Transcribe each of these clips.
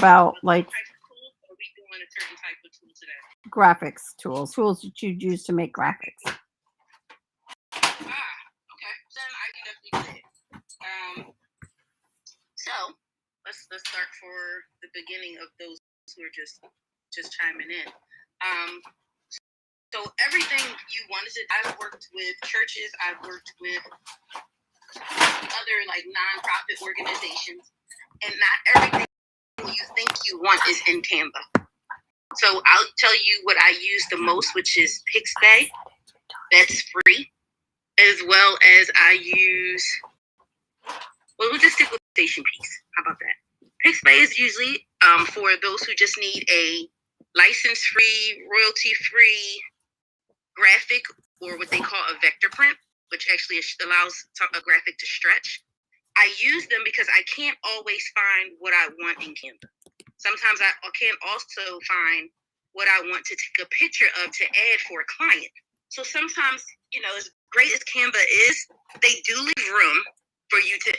about like Types of tools, or are we doing a certain type of tool today? graphics tools that you use to make graphics. Okay. Then I can definitely do it. So let's start for the beginning of those who are just chiming in. So everything you wanted to, I've worked with churches, I've worked with other like nonprofit organizations, and not everything you think you want is in Canva. So I'll tell you what I use the most, which is Pixabay. That's free, as well as I use. Well, we'll just stick with Station Piece. How about that? Pixabay is usually for those who just need a license-free, royalty-free graphic, or what they call a vector print, which actually allows a graphic to stretch. I use them because I can't always find what I want in Canva. Sometimes I can't also find what I want to take a picture of to add for a client. So sometimes, as great as Canva is, they do leave room for you to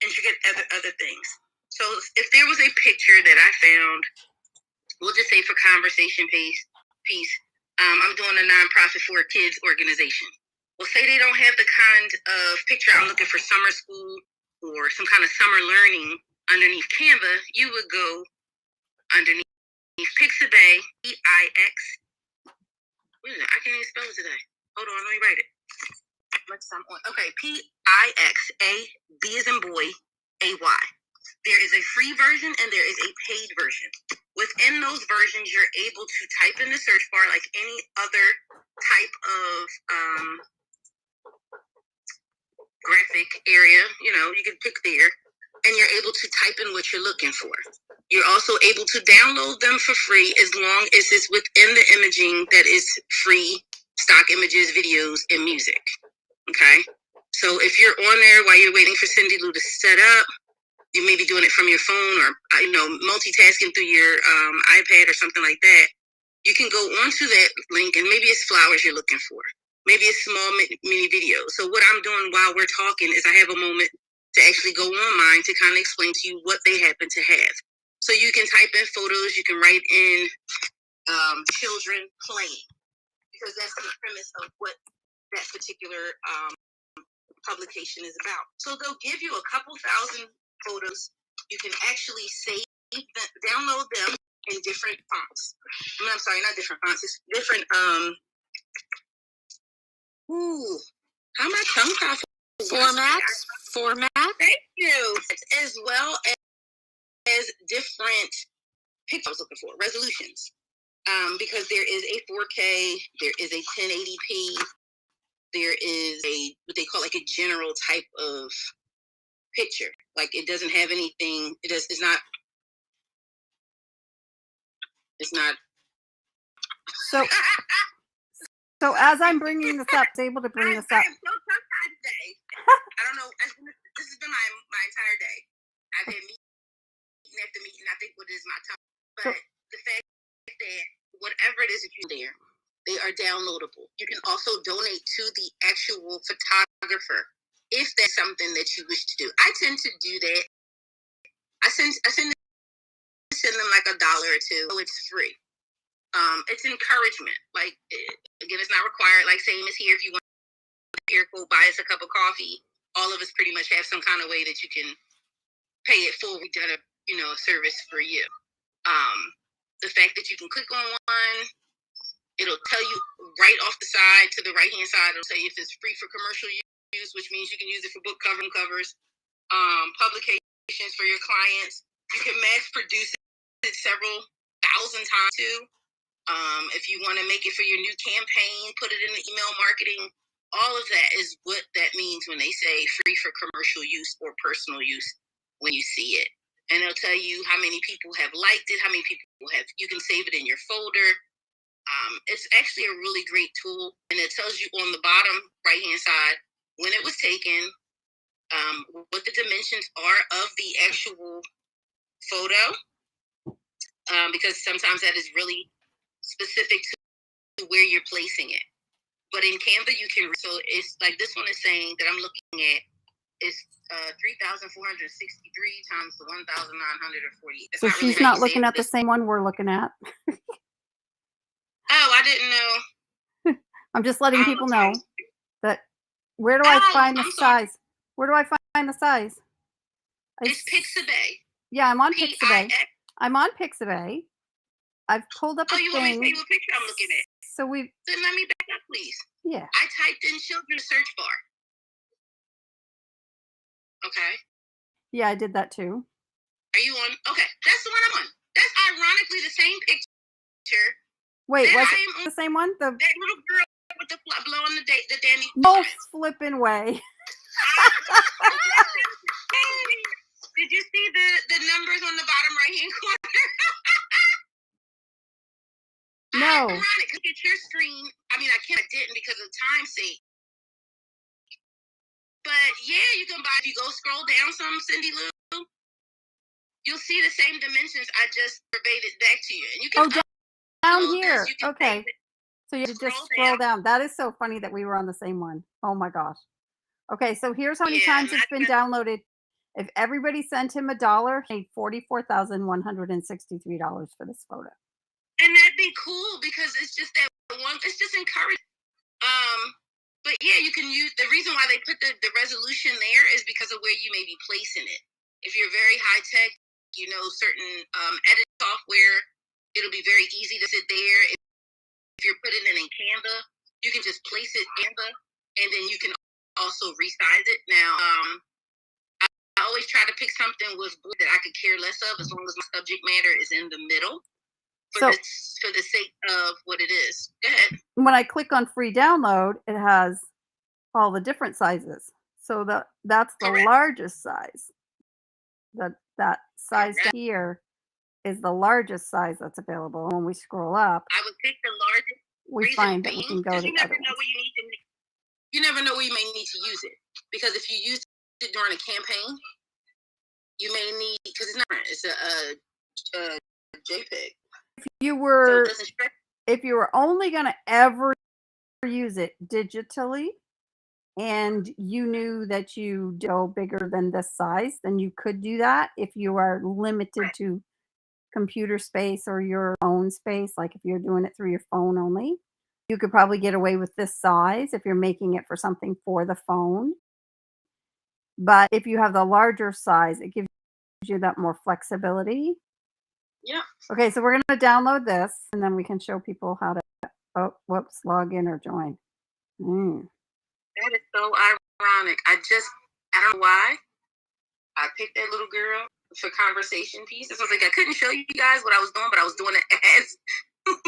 integrate other things. So if there was a picture that I found, we'll just say for conversation piece, I'm doing a nonprofit for a kids organization. Well, say they don't have the kind of picture I'm looking for summer school or some kind of summer learning underneath Canva, you would go underneath Pixabay, P-I-X. What is it? I can't even spell it today. Hold on, let me write it. Okay, P-I-X-A, B as in boy, A-Y. There is a free version and there is a paid version. Within those versions, you're able to type in the search bar like any other type of graphic area. You can pick there, and you're able to type in what you're looking for. You're also able to download them for free as long as it's within the imaging that is free, stock images, videos, and music. Okay? So if you're on there while you're waiting for Cindy Lou to set up, you may be doing it from your phone or, multitasking through your iPad or something like that. You can go onto that link, and maybe it's flowers you're looking for. Maybe it's small mini video. So what I'm doing while we're talking is I have a moment to actually go on mine to kind of explain to you what they happen to have. So you can type in photos, you can write in children playing, because that's the premise of what that particular publication is about. So they'll give you a couple thousand photos. You can actually download them in different fonts. I'm sorry, not different fonts. It's different. How am I tongue tied? Format. Thank you. As well as different pictures I was looking for, resolutions. Because there is a 4K, there is a 1080p, there is what they call like a general type of picture. Like it doesn't have anything. It's not. So as I'm bringing this up, I was able to bring this up. I am so tongue-tied today. I don't know. This has been my entire day. I've had meeting after meeting. I think what is my tongue. But the fact that whatever it is that you there, they are downloadable. You can also donate to the actual photographer if that's something that you wish to do. I tend to do that. I send them like $1 or $2. So it's free. It's encouragement. Like, again, it's not required. Like, same as here. If you want to air quote, buy us a cup of coffee, all of us pretty much have some kind of way that you can pay it full. We done a service for you. The fact that you can click on one, it'll tell you right off the side to the right hand side. It'll say if it's free for commercial use, which means you can use it for book covers, publications for your clients. You can mass produce it several thousand times too. If you want to make it for your new campaign, put it in the email marketing. All of that is what that means when they say free for commercial use or personal use when you see it. And it'll tell you how many people have liked it, how many people you can save it in your folder. It's actually a really great tool. And it tells you on the bottom right-hand side when it was taken, what the dimensions are of the actual photo, because sometimes that is really specific to where you're placing it. But in Canva, you can, so it's like this one is saying that I'm looking at It's 3,463 times the 1,940. So she's not looking at the same one we're looking at. Oh, I didn't know. I'm just letting people know that. Where do I find the size? Where do I find the size? It's Pixabay. Yeah, I'm on Pixabay. I'm on Pixabay. I've pulled up a thing. Oh, you want me to tell you what picture I'm looking at? So we. Then let me back up, please. Yeah. I typed in children's search bar. Okay. Yeah, I did that too. Are you on? Okay, that's the one I'm on. That's ironically the same picture. Wait, was it the same one? That little girl with the blowing the Danny. No flipping way. Did you see the numbers on the bottom right hand corner? No. Ironic. Look at your screen. I mean, I didn't because of time's sake. But yeah, you can buy. If you go scroll down some, Cindy Lou, you'll see the same dimensions. I just verbated back to you, and you can. Down here. Okay. So you just scroll down. That is so funny that we were on the same one. Oh my gosh. Okay, so here's how many times it's been downloaded. If everybody sent him $1, he paid $44,163 for this photo. And that'd be cool because it's just that one. It's just encouraging. But yeah, you can use the reason why they put the resolution there is because of where you may be placing it. If you're very high tech, you know, certain edit software, it'll be very easy to sit there. If you're putting it in Canva, you can just place it in Canva, and then you can also resize it. Now, I always try to pick something with that I could care less of, as long as my subject matter is in the middle. For the sake of what it is. Go ahead. When I click on free download, it has all the different sizes. So that's the largest size. That size here is the largest size that's available. When we scroll up, I would pick the largest. We find that we can go to you never know where you need to. You never know where you may need to use it, because if you use it during a campaign, you may need, because it's not. It's a JPEG. If you were only going to ever use it digitally, and you knew that you go bigger than this size, then you could do that. If you are limited to computer space or your own space, like if you're doing it through your phone only, you could probably get away with this size if you're making it for something for the phone. But if you have the larger size, it gives you that more flexibility. Yeah. Okay, so we're going to download this, and then we can show people how to, log in or join. That is so ironic. I don't know why I picked that little girl for conversation piece. It was like I couldn't show you guys what I was doing, but I was doing it as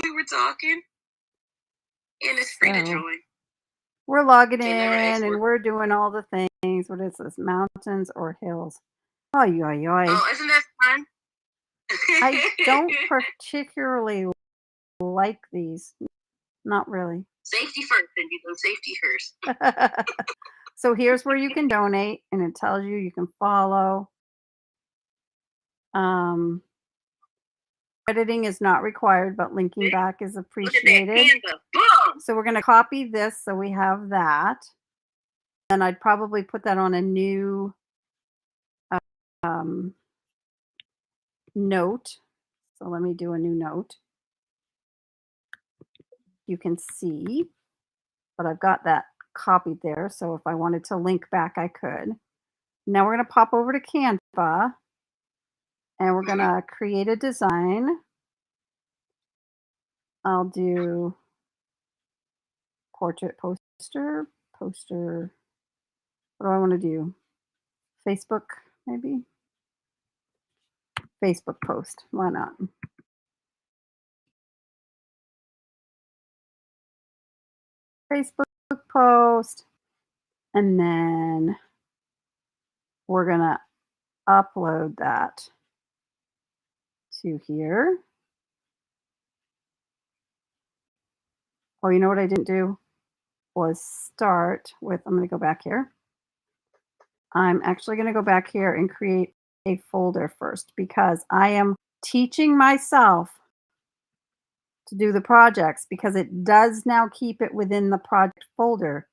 we were talking. And it's free to join. We're logging in, and we're doing all the things. What is this? Mountains or hills? Oh, isn't that fun? I don't particularly like these. Not really. Safety first, and you go safety first. So here's where you can donate, and it tells you can follow. Editing is not required, but linking back is appreciated. So we're going to copy this so we have that. And I'd probably put that on a new note. So let me do a new note. You can see, but I've got that copied there. So if I wanted to link back, I could. Now we're going to pop over to Canva, and we're going to create a design. I'll do portrait poster. What do I want to do? Facebook, maybe? Facebook post. Why not? Facebook post. And then we're going to upload that to here. Oh, you know what I didn't do was start with, I'm going to go back here. I'm actually going to go back here and create a folder first, because I am teaching myself to do the projects, because it does now keep it within the project folder,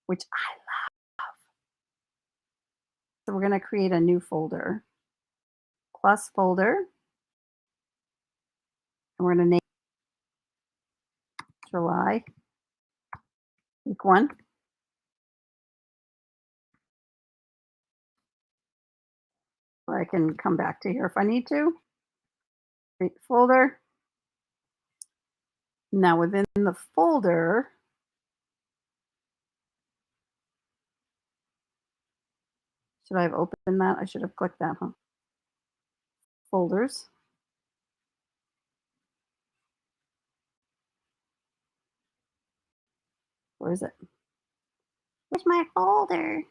which I love. So we're going to create a new folder, plus folder, and we're going to name July, week 1. Or I can come back to here if I need to. Create folder. Now within the folder, should I have opened that? I should have clicked that, huh? Folders. Where is it? Where's my folder?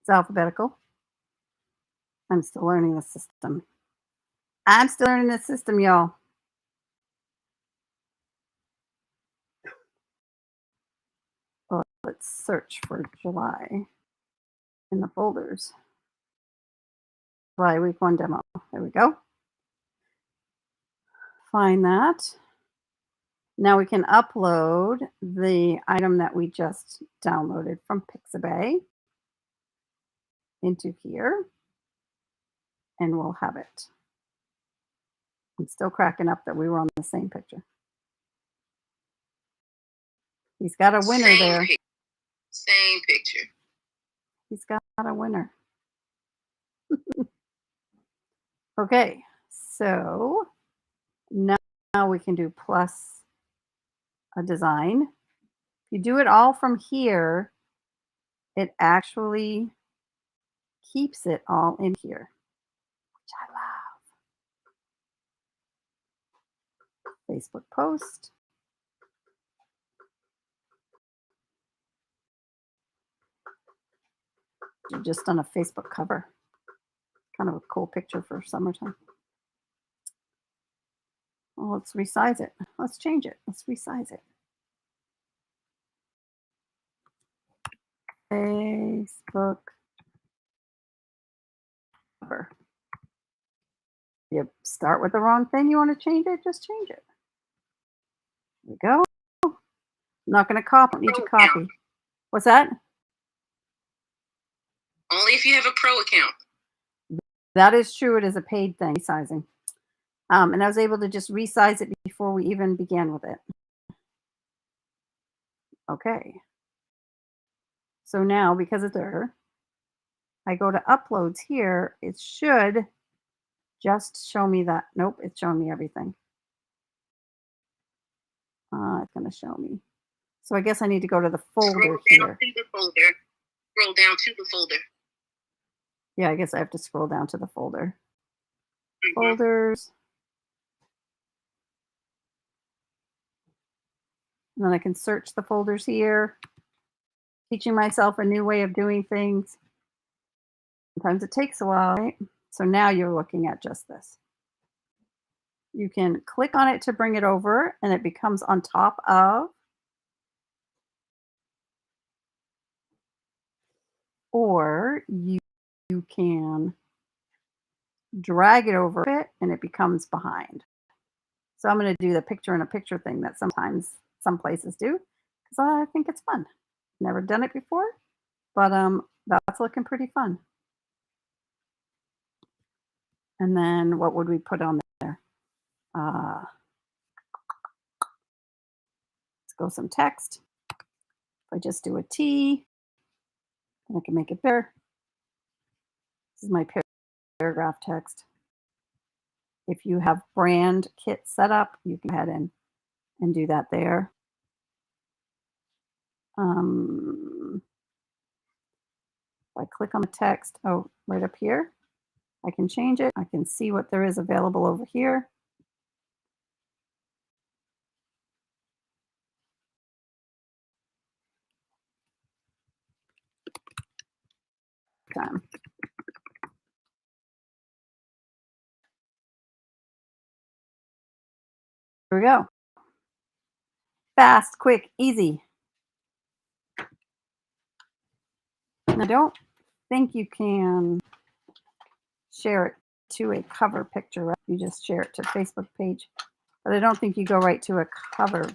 It's alphabetical. I'm still learning the system. I'm still learning the system, y'all. Well, let's search for July in the folders. July week 1 demo. There we go. Find that. Now we can upload the item that we just downloaded from Pixabay into here, and we'll have it. I'm still cracking up that we were on the same picture. He's got a winner there. Same picture. He's got a winner. Okay, so now we can do plus a design. If you do it all from here, it actually keeps it all in here, which I love. Facebook post. You've just done a Facebook cover. Kind of a cool picture for summertime. Well, let's resize it. Let's change it. Let's resize it. Facebook cover. You start with the wrong thing, you want to change it, just change it. There we go. I'm not going to copy. Need to copy. What's that? Only if you have a pro account. That is true. It is a paid thing, resizing. And I was able to just resize it before we even began with it. Okay. So now, because it's there, I go to uploads here. It should just show me that. Nope, it's showing me everything. It's going to show me. So I guess I need to go to the folder Scroll here. down to the folder. Scroll down to the folder. Yeah, I guess I have to scroll down to the folder. Folders. And then I can search the folders here. Teaching myself a new way of doing things. Sometimes it takes a while, right? So now you're looking at just this. You can click on it to bring it over and it becomes on top of. Or you can drag it over it and it becomes behind. So I'm going to do the picture in a picture thing that sometimes some places do because I think it's fun. Never done it before, but that's looking pretty fun. And then what would we put on there? Let's go some text. If I just do a T, I can make it bigger. This is my paragraph text. If you have brand kit set up, you can go ahead and do that there. If I click on the text, right up here, I can change it. I can see what there is available over here. Here we go. Fast, quick, easy. And I don't think you can share it to a cover picture, right? You just share it to Facebook page. But I don't think you go right to a cover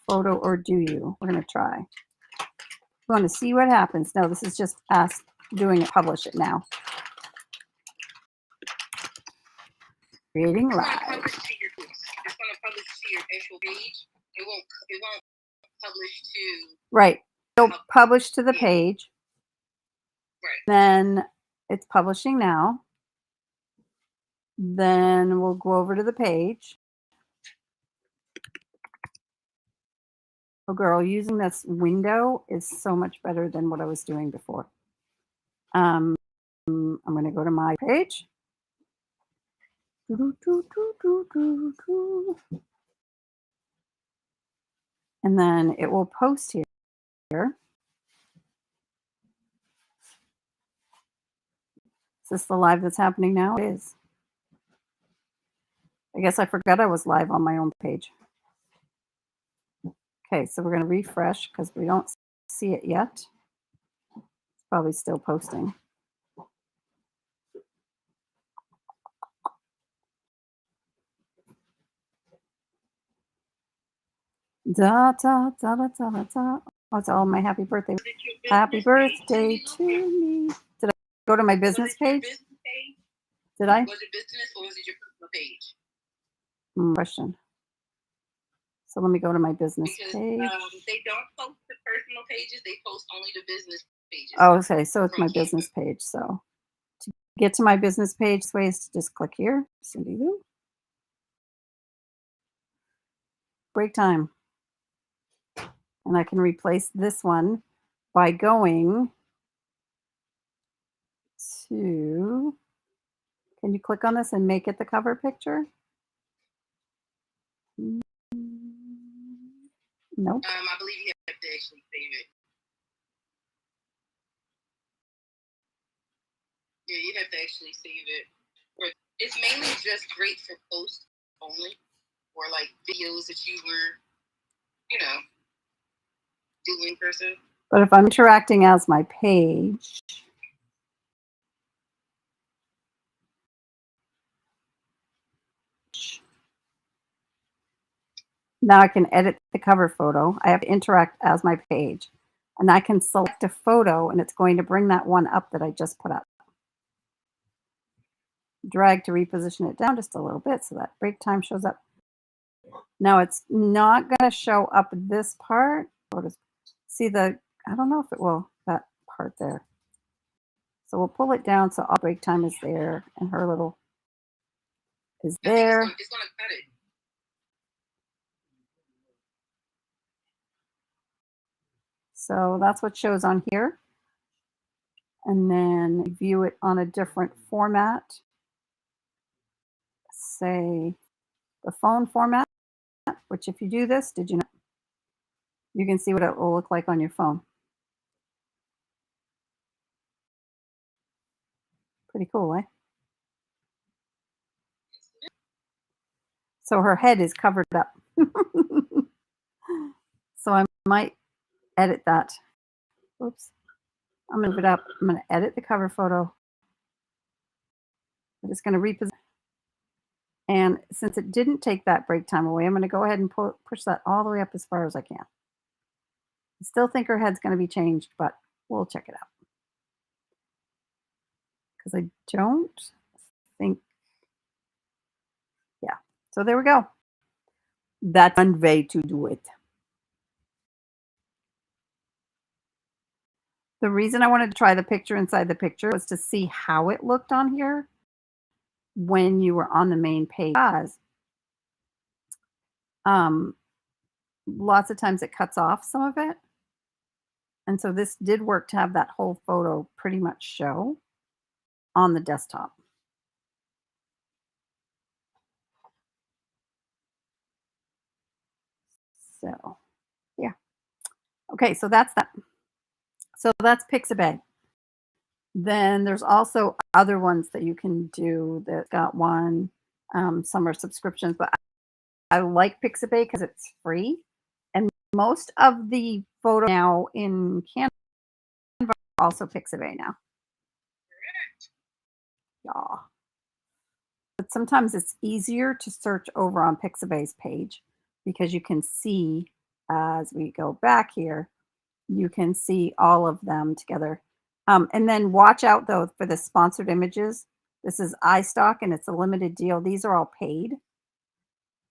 photo or do you? We're going to try. We want to see what happens. No, this is just us doing it. Publish it now. Creating It's live. going to publish to your groups. It's going to publish to your actual page. It won't publish to. Right. So publish to the page. Right. Then it's publishing now. Then we'll go over to the page. Oh, girl, using this window is so much better than what I was doing before. I'm going to go to my page. And then it will post here. Is this the live that's happening now? It is. I guess I forgot I was live on my own page. Okay, so we're going to refresh because we don't see it yet. It's probably still posting. Da, da, da, da, da, da. Oh, it's all my happy birthday. Happy birthday to me. Did I go to my business page? Did I? Was it business or was it your personal page? Question. So let me go to my business because, page. They don't post the personal pages. They post only the business pages. Oh, okay. So it's my Canva. business page. So to get to my business page, this way is to just click here. Cindy Lou. Break time. And I can replace this one by going to, can you click on this and make it the cover picture? Nope. I believe you have to actually save it. Yeah, you have to actually save it. It's mainly just great for posts only, or like videos that you were, doing in person. But if I'm interacting as my page, now I can edit the cover photo. I have to interact as my page. And I can select a photo and it's going to bring that one up that I just put up. Drag to reposition it down just a little bit so that break time shows up. Now it's not going to show up this part. See the, I don't know if it will, that part there. So we'll pull it down so all break time is there and her little is there. It's going to cut it. So that's what shows on here. And then view it on a different format. Say the phone format, which if you do this, did you know? You can see what it will look like on your phone. Pretty cool, eh? So her head is covered up. So I might edit that. Oops. I'm going to move it up. I'm going to edit the cover photo. I'm just going to reposition. And since it didn't take that break time away, I'm going to go ahead and push that all the way up as far as I can. I still think her head's going to be changed, but we'll check it out. Because I don't think, yeah. So there we go. That's one way to do it. The reason I wanted to try the picture inside the picture was to see how it looked on here when you were on the main page. Lots of times it cuts off some of it. And so this did work to have that whole photo pretty much show on the desktop. So, yeah. Okay, so that's that. So that's Pixabay. Then there's also other ones that you can do that got one. Some are subscriptions, but I like Pixabay because it's free. And most of the photos now in Canva are also Pixabay now. Yeah. But sometimes it's easier to search over on Pixabay's page because you can see as we go back here, you can see all of them together. And then watch out though for the sponsored images. This is iStock and it's a limited deal. These are all paid.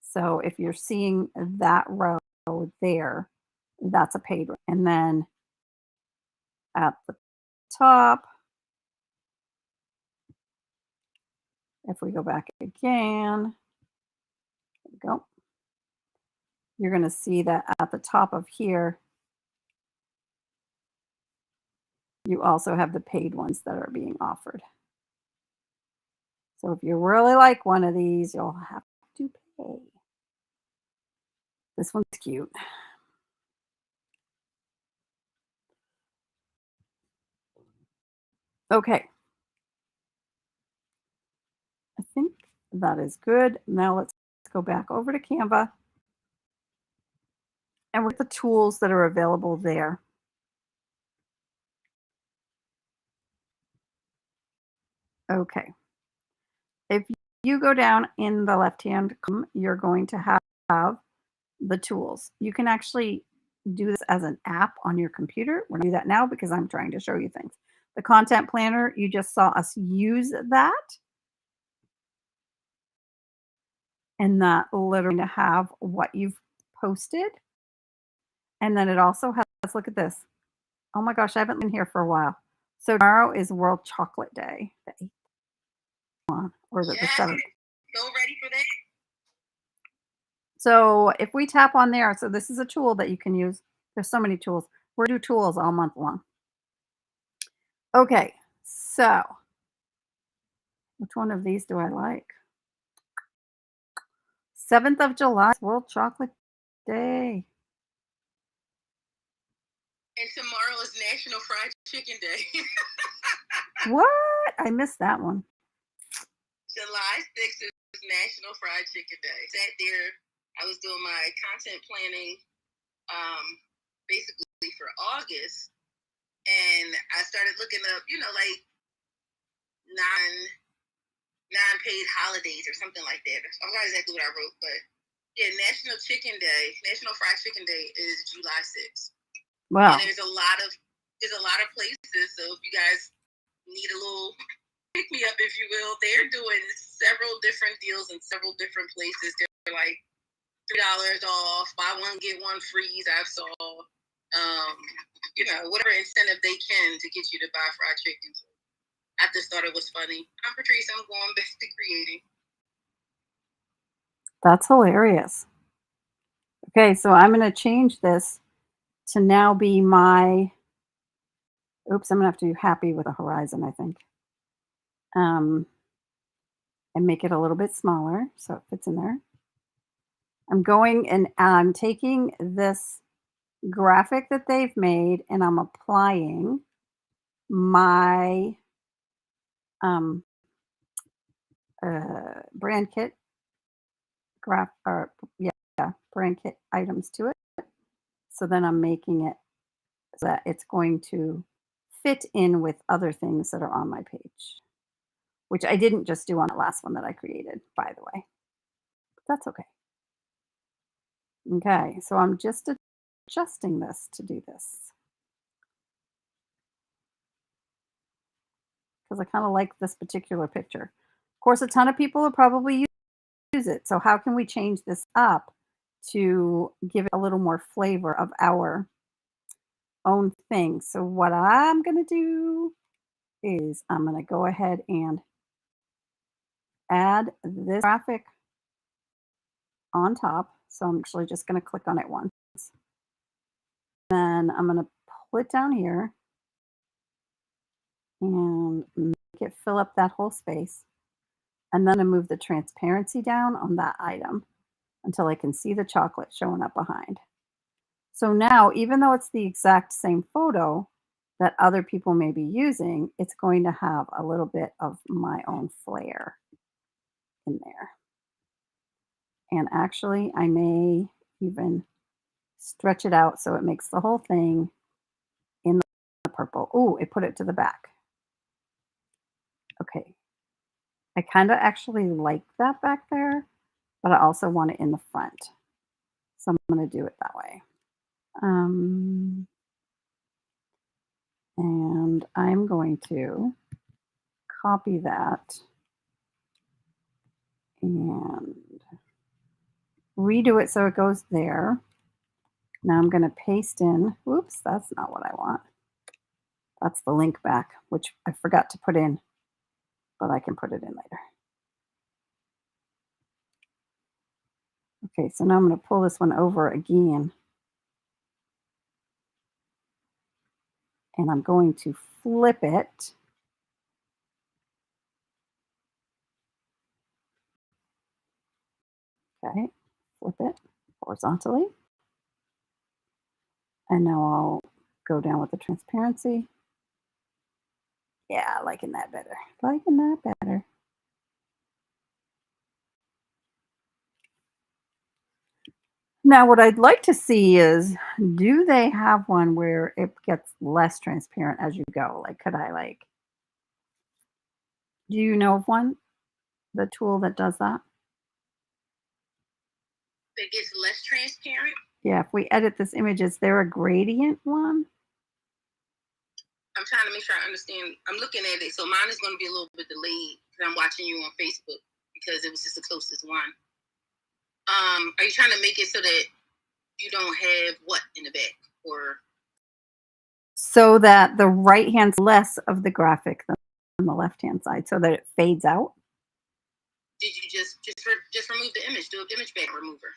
So if you're seeing that row there, that's a paid row. And then at the top, if we go back again, there we go. You're going to see that at the top of here, you also have the paid ones that are being offered. So if you really like one of these, you'll have to pay. This one's cute. Okay. I think that is good. Now let's go back over to Canva and with the tools that are available there. Okay. If you go down in the left-hand column, you're going to have the tools. You can actually do this as an app on your computer. We're going to do that now because I'm trying to show you things. The content planner, you just saw us use that. And that literally to have what you've posted. And then it also has, look at this. Oh my gosh, I haven't been here for a while. So tomorrow is World Chocolate Day. The 8th one, or is it the 7th? So ready for that? So if we tap on there, so this is a tool that you can use. There's so many tools. We're going to do tools all month long. Okay, so which one of these do I like? 7th of July, World Chocolate Day. And tomorrow is National Fried Chicken Day. What? I missed that one. July 6th is National Fried Chicken Day. Sat there, I was doing my content planning basically for August. And I started looking up, like non-paid holidays or something like that. I forgot exactly what I wrote, but yeah, National Fried Chicken Day is July 6th. Wow. And there's a lot of places. So if you guys need a little pick me up, if you will, they're doing several different deals in several different places. They're like $3 off, buy one get one free. I saw, whatever incentive they can to get you to buy fried chicken. So I just thought it was funny. I'm Patrice. I'm going back to creating. That's hilarious. Okay, so I'm going to change this to now be my, oops, I'm going to have to do happy with a horizon, I think. And make it a little bit smaller so it fits in there. I'm going and I'm taking this graphic that they've made and I'm applying my brand kit brand kit items to it. So then I'm making it so that it's going to fit in with other things that are on my page, which I didn't just do on the last one that I created, by the way. But that's okay. Okay, so I'm just adjusting this to do this. Because I kind of like this particular picture. Of course, a ton of people will probably use it. So how can we change this up to give it a little more flavor of our own thing? So what I'm going to do is I'm going to go ahead and add this graphic on top. So I'm actually just going to click on it once. Then I'm going to pull it down here and make it fill up that whole space. And then I move the transparency down on that item until I can see the chocolate showing up behind. So now, even though it's the exact same photo that other people may be using, it's going to have a little bit of my own flair in there. And actually, I may even stretch it out so it makes the whole thing in the purple. Oh, it put it to the back. Okay. I kind of actually like that back there, but I also want it in the front. So I'm going to do it that way. And I'm going to copy that and redo it so it goes there. Now I'm going to paste in, whoops, that's not what I want. That's the link back, which I forgot to put in, but I can put it in later. Okay, so now I'm going to pull this one over again. And I'm going to flip it. Okay, flip it horizontally. And now I'll go down with the transparency. Yeah, liking that better. Liking that better. Now, what I'd like to see is, do they have one where it gets less transparent as you go? Like, could I do you know of one? The tool that does that? It gets less transparent. Yeah, if we edit this image, is there a gradient one? I'm trying to make sure I understand. I'm looking at it, so mine is going to be a little bit delayed because I'm watching you on Facebook because it was just the closest one. Are you trying to make it so that you don't have what in the back, or So that the right hand's less of the graphic than the left hand side, so that it fades out? did you just remove the image? Do an image back remover,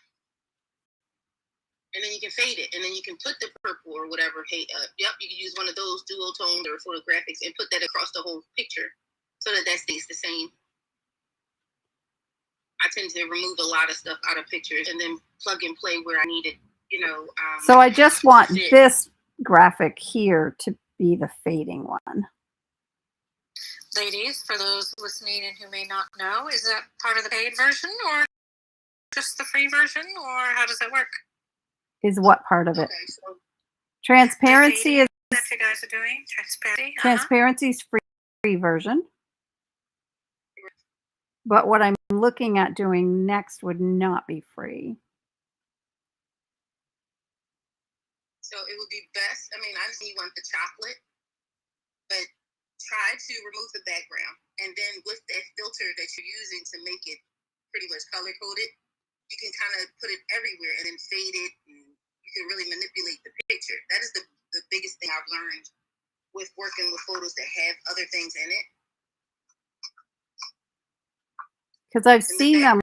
and then you can fade it, and then you can put the purple or whatever. Hey, yep, you can use one of those dual tone or photographics and put that across the whole picture so that stays the same. I tend to remove a lot of stuff out of pictures and then plug and play where I need it. So I just want this graphic here to be the fading one. Ladies, for those listening and who may not know, is that part of the paid version or just the free version, or how does that work? Is what part of it? Okay, so Transparency is that you guys are doing transparency. Transparency is free version. But what I'm looking at doing next would not be free. So it would be best. I mean, I know you want the chocolate, but try to remove the background, and then with that filter that you're using to make it pretty much color coded, you can kind of put it everywhere and then fade it, and you can really manipulate the picture. That is the biggest thing I've learned with working with photos that have other things in it. Because I've seen them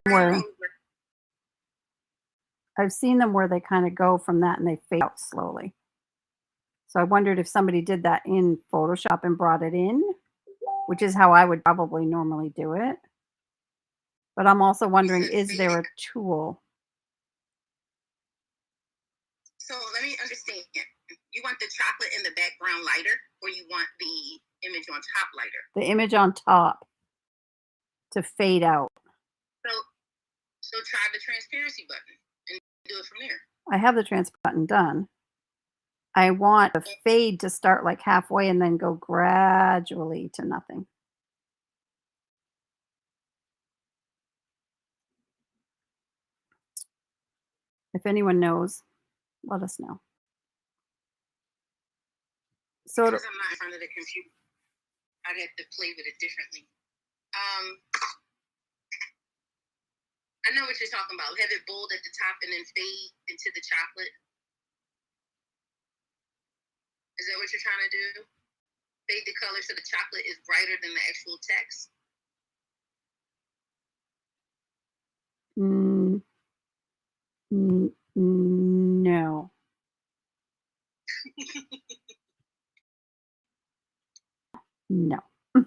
where they kind of go from that and they fade out slowly. So I wondered if somebody did that in Photoshop and brought it in, which is how I would probably normally do it. But I'm also wondering, is there a tool? So let me understand. You want the chocolate in the background lighter, or you want the image on top lighter? The image on top to fade out. So try the transparency button and do it from there. I have the transparency button done. I want the fade to start like halfway and then go gradually to nothing. If anyone knows, let us know. So because I'm not in front of the computer, I'd have to play with it differently. I know what you're talking about. Have it bold at the top and then fade into the chocolate. Is that what you're trying to do? Fade the color so the chocolate is brighter than the actual text? No. No. All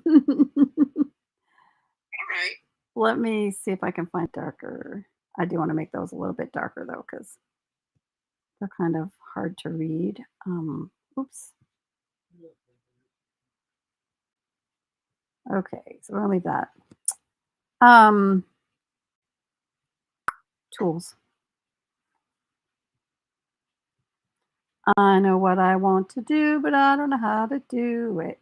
right. Let me see if I can find darker. I do want to make those a little bit darker though, because they're kind of hard to read. Oops. Okay, so we're gonna leave that. Tools. I know what I want to do, but I don't know how to do it.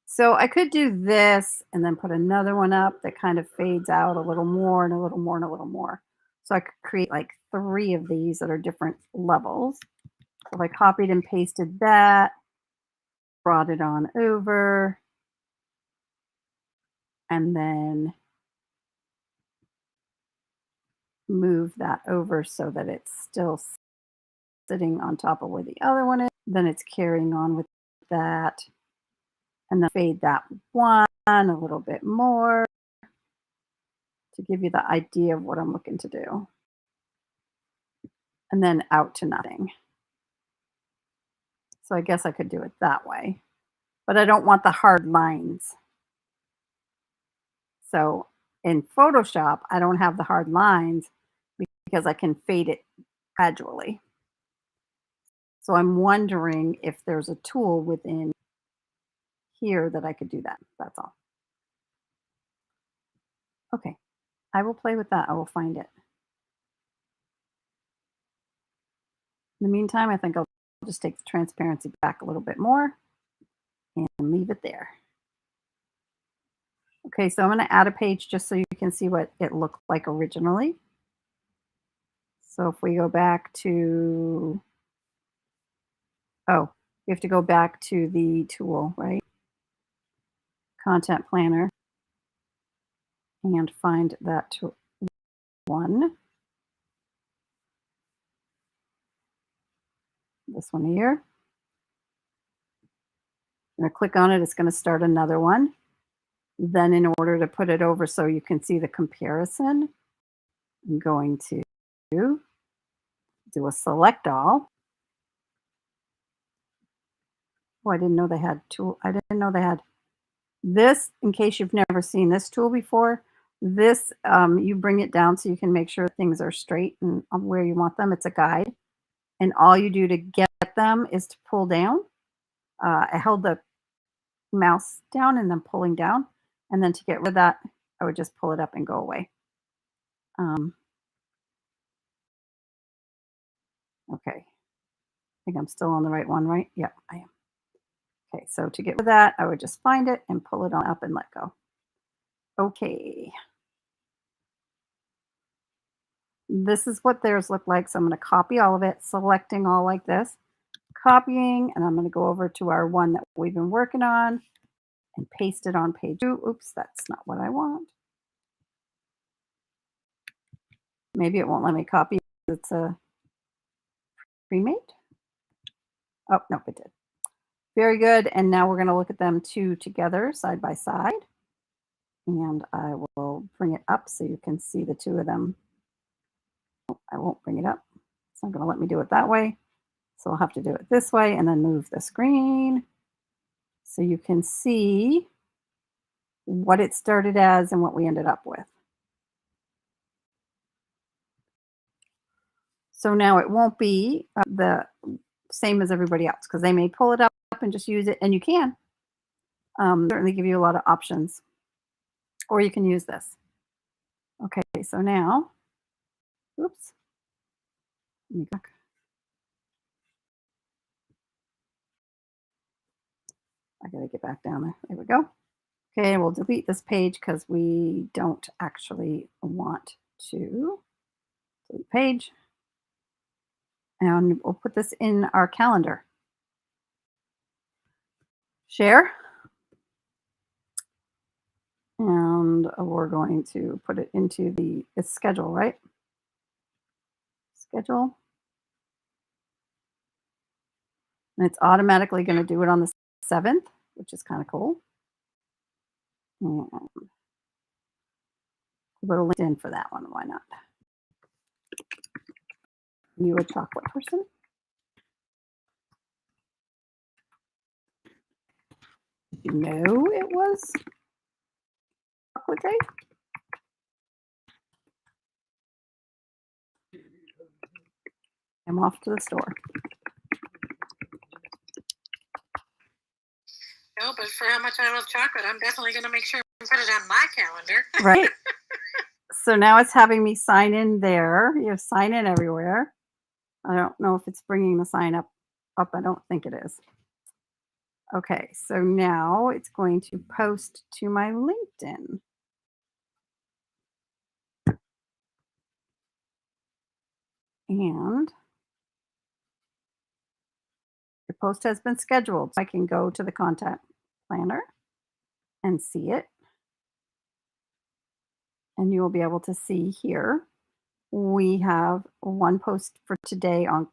So I could do this and then put another one up that kind of fades out a little more and a little more and a little more. So I could create like 3 of these that are different levels. So I copied and pasted that, brought it on over, and then move that over so that it's still sitting on top of where the other one is. Then it's carrying on with that. And then fade that one a little bit more to give you the idea of what I'm looking to do. And then out to nothing. So I guess I could do it that way, but I don't want the hard lines. So in Photoshop, I don't have the hard lines because I can fade it gradually. So I'm wondering if there's a tool within here that I could do that. That's all. Okay, I will play with that. I will find it. In the meantime, I think I'll just take the transparency back a little bit more and leave it there. Okay, so I'm going to add a page just so you can see what it looked like originally. So if we go back to, oh, you have to go back to the tool, right? Content Planner, and find that one. This one here. I'm going to click on it. It's going to start another one. Then in order to put it over so you can see the comparison, I'm going to do a select all. Oh, I didn't know they had tool. I didn't know they had this. In case you've never seen this tool before, this you bring it down so you can make sure things are straight and where you want them. It's a guide, and all you do to get them is to pull down. I held the mouse down and then pulling down, and then to get rid of that, I would just pull it up and go away. Okay, I think I'm still on the right one, right? Yep, I am. Okay, so to get rid of that, I would just find it and pull it on up and let go. Okay. This is what theirs look like. So I'm going to copy all of it, selecting all like this, copying, and I'm going to go over to our one that we've been working on and paste it on page 2. Oops, that's not what I want. Maybe it won't let me copy. It's a pre-made. Oh, nope, it did. Very good. And now we're going to look at them two together side by side. And I will bring it up so you can see the two of them. I won't bring it up. It's not going to let me do it that way. So I'll have to do it this way and then move the screen so you can see what it started as and what we ended up with. So now it won't be the same as everybody else because they may pull it up and just use it, and you can certainly give you a lot of options, or you can use this. Okay, so now, oops, let me back. I gotta get back down there. There we go. Okay, we'll delete this page because we don't actually want to delete page. And we'll put this in our calendar. Share. And we're going to put it into the schedule, right? Schedule. And it's automatically going to do it on the 7th, which is kind of cool. And put a link in for that one. Why not? You a chocolate person? Did you know it was chocolate day? I'm off to the store. No, but for how much I love chocolate, I'm definitely going to make sure and put it on my calendar. Right. So now it's having me sign in there. You have sign in everywhere. I don't know if it's bringing the sign up. I don't think it is. Okay, so now it's going to post to my LinkedIn. And post has been scheduled. I can go to the content planner and see it. And you will be able to see here, we have one post for today on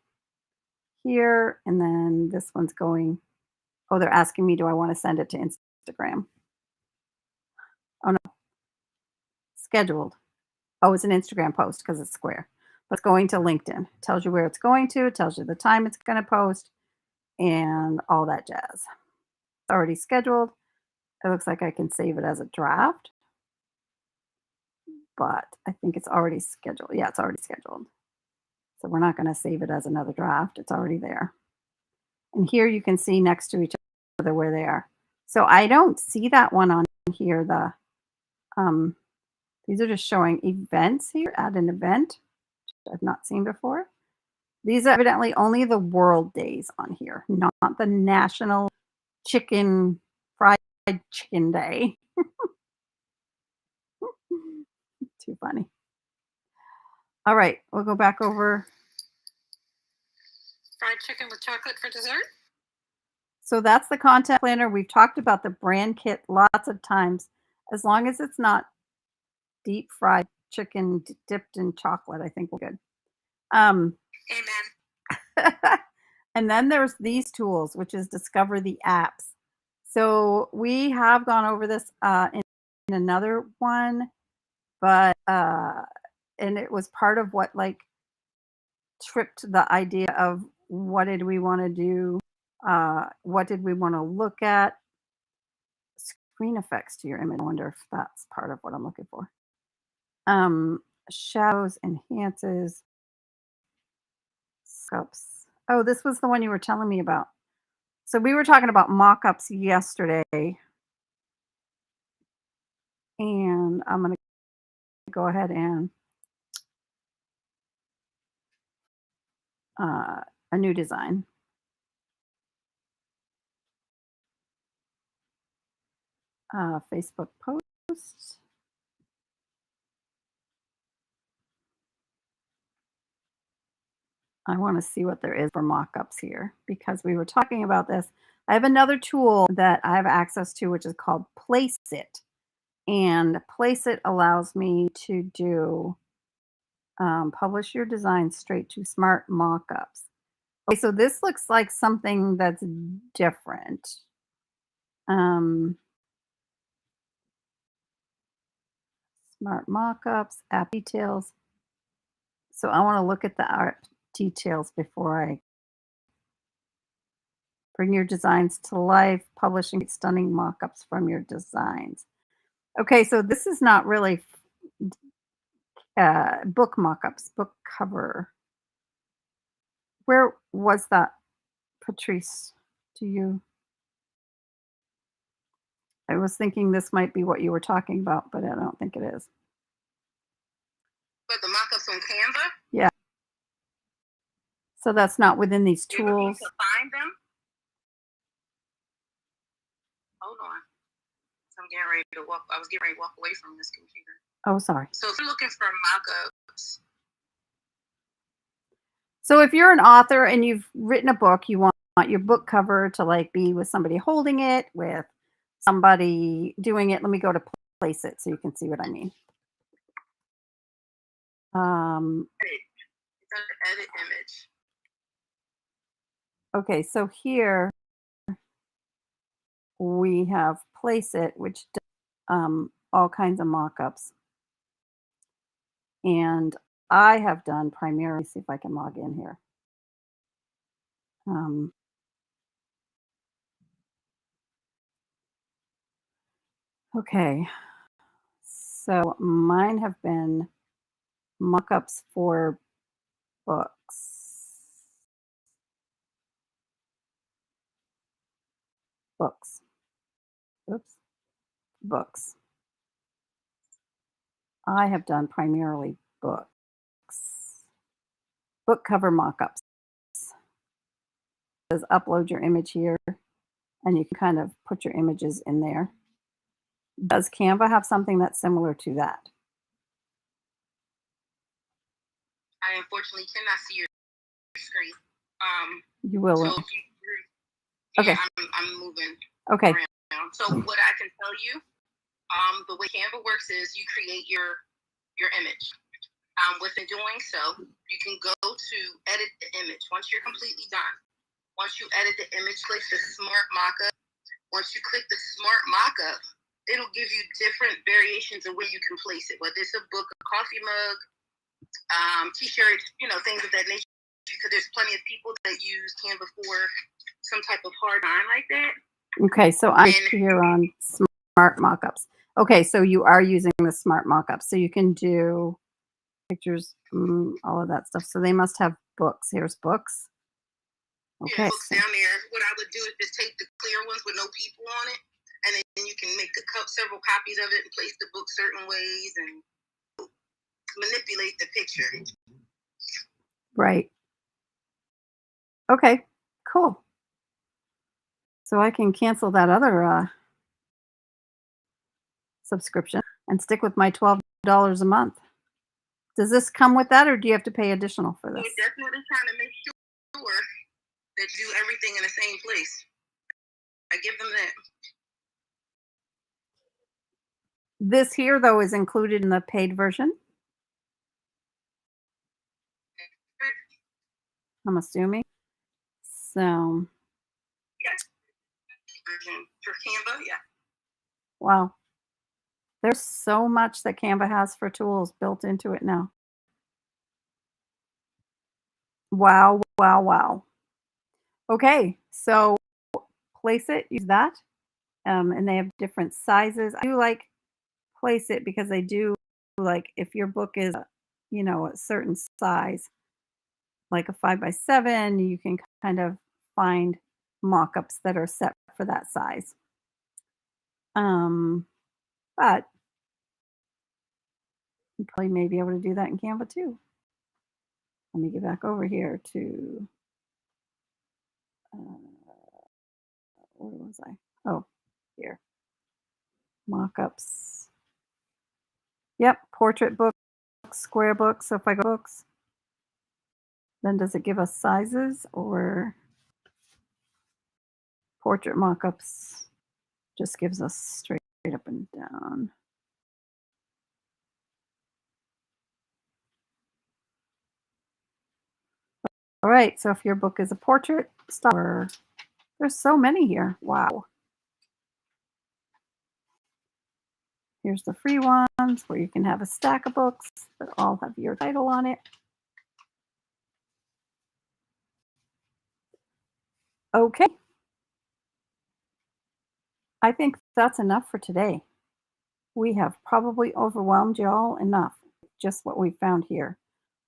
here, and then this one's going, oh, they're asking me, do I want to send it to Instagram? Oh, no, scheduled. Oh, it's an Instagram post because it's square, but it's going to LinkedIn. It tells you where it's going to, it tells you the time it's going to post, and all that jazz. It's already scheduled. It looks like I can save it as a draft, but I think it's already scheduled. Yeah, it's already scheduled. So we're not going to save it as another draft. It's already there. And here you can see next to each other where they are. So I don't see that one on here. These are just showing events here. Add an event, which I've not seen before. These are evidently only the world days on here, not the National Fried Chicken Day. Too funny. All right, we'll go back over. Fried chicken with chocolate for dessert? So that's the content planner. We've talked about the brand kit lots of times. As long as it's not deep fried chicken dipped in chocolate, I think we're good. Amen. And then there's these tools, which is discover the apps. So we have gone over this in another one, but and it was part of what like tripped the idea of what did we want to do, what did we want to look at. Screen effects to your image. I wonder if that's part of what I'm looking for. Shadows, enhances, sculpts. Oh, this was the one you were telling me about. So we were talking about mock-ups yesterday, and I'm going to go ahead and a new design. Facebook posts. I want to see what there is for mock-ups here because we were talking about this. I have another tool that I have access to, which is called Place It. And Place It allows me to do publish your design straight to smart mock-ups. Okay, so this looks like something that's different. Smart mock-ups, app details. So I want to look at the art details before I bring your designs to life, publishing stunning mock-ups from your designs. Okay, so this is not really book mock-ups, book cover. Where was that, Patrice? Do you? I was thinking this might be what you were talking about, but I don't think it is. But the mock-ups on Canva? Yeah. So that's not within these You're looking tools. to find them? Hold on. So I'm getting ready to walk. I was getting ready to walk away from this computer. Oh, sorry. So if you're looking for mock-ups. So if you're an author and you've written a book, you want your book cover to like be with somebody holding it, with somebody doing it. Let me go to Place It so you can see what I mean. It's under edit image. Okay, so here we have Place It, which does all kinds of mock-ups. And I have done primarily, see if I can log in here. Okay, so mine have been mock-ups for books. Oops. Books. I have done primarily books. Book cover mock-ups. It says upload your image here, and you can kind of put your images in there. Does Canva have something that's similar to that? I unfortunately cannot see your screen. You will. So if Okay. Yeah, I'm moving Okay. around. So what I can tell you, the way Canva works is you create your image. Within doing so, you can go to edit the image. Once you're completely done, once you edit the image, click the smart mockup. Once you click the smart mockup, it'll give you different variations of where you can place it, whether it's a book, a coffee mug, t-shirt, things of that nature. Because there's plenty of people that use Canva for some type of hard line like that. Okay, so I'm here on smart mockups. Okay, so you are using the smart mockups, so you can do pictures, all of that stuff. So they must have books. Here's books. Okay. Yeah, books down there. What I would do is just take the clear ones with no people on it, and then you can make several copies of it and place the book certain ways and manipulate the picture. Right. Okay, cool. So I can cancel that other subscription and stick with my $12 a month. Does this come with that, or do you have to pay additional for this? We're definitely trying to make sure that you do everything in the same place. I give them that. This here, though, is included in the paid version, I'm assuming. So, Yes. For Canva, yeah. wow. There's so much that Canva has for tools built into it now. Wow, wow, wow. Okay, so place it, use that. And they have different sizes. I do like place it because I do like if your book is, a certain size, like a 5x7, you can kind of find mock-ups that are set for that size. But you probably may be able to do that in Canva too. Let me get back over here to, where was I? Oh, here. Mock-ups. Yep, portrait books, square books. So if I go books, then does it give us sizes, or portrait mock-ups just gives us straight up and down? All right, so if your book is a portrait style, there's so many here. Wow. Here's the free ones where you can have a stack of books that all have your title on it. Okay. I think that's enough for today. We have probably overwhelmed y'all enough, just what we found here.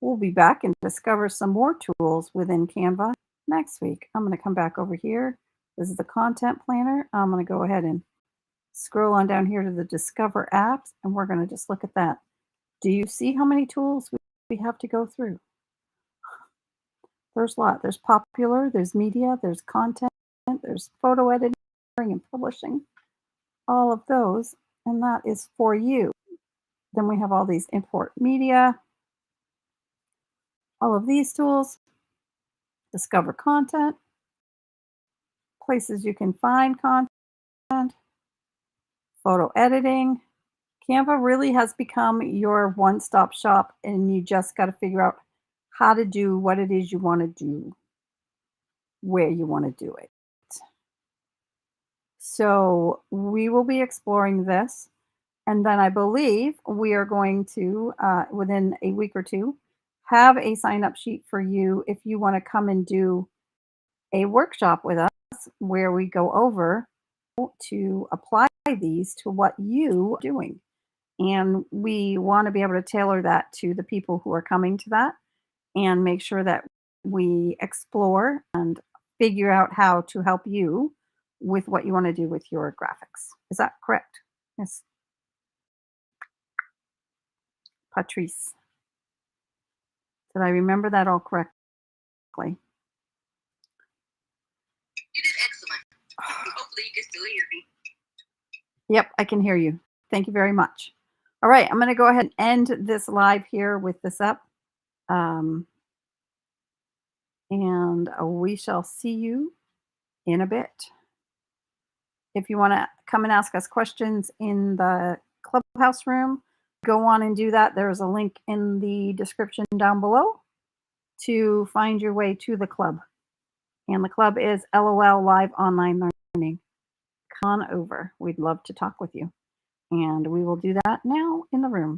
We'll be back and discover some more tools within Canva next week. I'm going to come back over here. This is the content planner. I'm going to go ahead and scroll on down here to the Discover apps, and we're going to just look at that. Do you see how many tools we have to go through? There's a lot. There's popular, there's media, there's content, there's photo editing and publishing, all of those, and that is for you. Then we have all these import media, all of these tools, discover content, places you can find content, photo editing. Canva really has become your one-stop shop, and you just got to figure out how to do what it is you want to do, where you want to do it. So we will be exploring this. And then I believe we are going to, within a week or two, have a sign up sheet for you if you want to come and do a workshop with us where we go over to apply these to what you are doing. And we want to be able to tailor that to the people who are coming to that and make sure that we explore and figure out how to help you with what you want to do with your graphics. Is that correct? Yes. Patrice. Did I remember that all correctly? You did excellent. Hopefully you can still hear me. Yep, I can hear you. Thank you very much. All right, I'm going to go ahead and end this live here with this up. And we shall see you in a bit. If you want to come and ask us questions in the Clubhouse room, go on and do that. There's a link in the description down below to find your way to the club. And the club is LOL Live Online Learning. Come on over. We'd love to talk with you. And we will do that now in the room.